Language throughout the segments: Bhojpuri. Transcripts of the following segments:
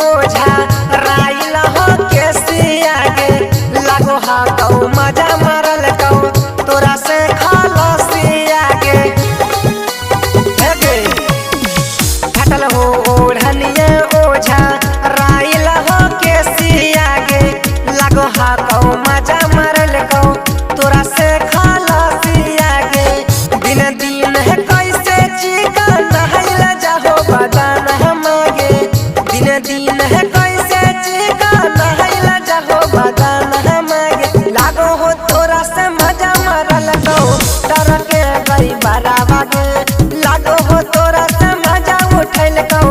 ओझा राइल हो केसिया गे लागो हा कौ मजा मारल कौ तोरा से खलसिया गे घटल हो ओढ़निया ओझा राइल हो केसिया गे लागो हा कौ मजा मारल कौ तोरा से खलसिया गे दिन दिन है कैसे चिकन नहैला जाहो बदान हमागे दिन दिन है कैसे चिकन नहैला जाहो बदान हमागे लागो हो तोरा से मजा मारल कौ डर के गई बरावा गे लागो हो तोरा से मजा उठैल कौ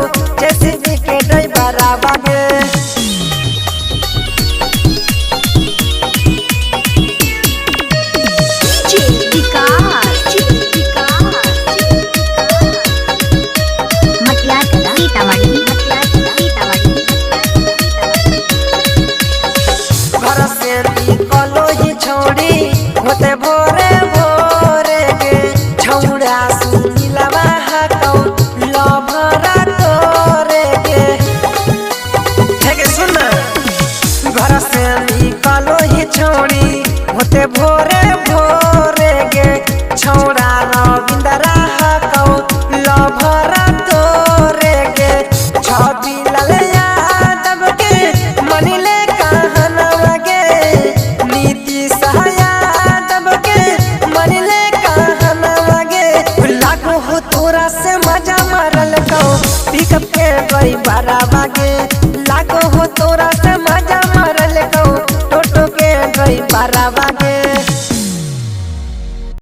जेसीबी के गई बरावा गे होते भोरे भोरे गे छौड़ा सुनिलवा हकौ लभरा तोरे गे हे सुन घर से निकलो ही छोड़ी होते भोरे भोरे गे छौड़ा रविंदरा हकौ लभरा तोरे गे छवि लाल यादव के मनिले कहनवा गे नीति सहाया तोरा से मजा मारल कौ पिकअप के गई बरावा गे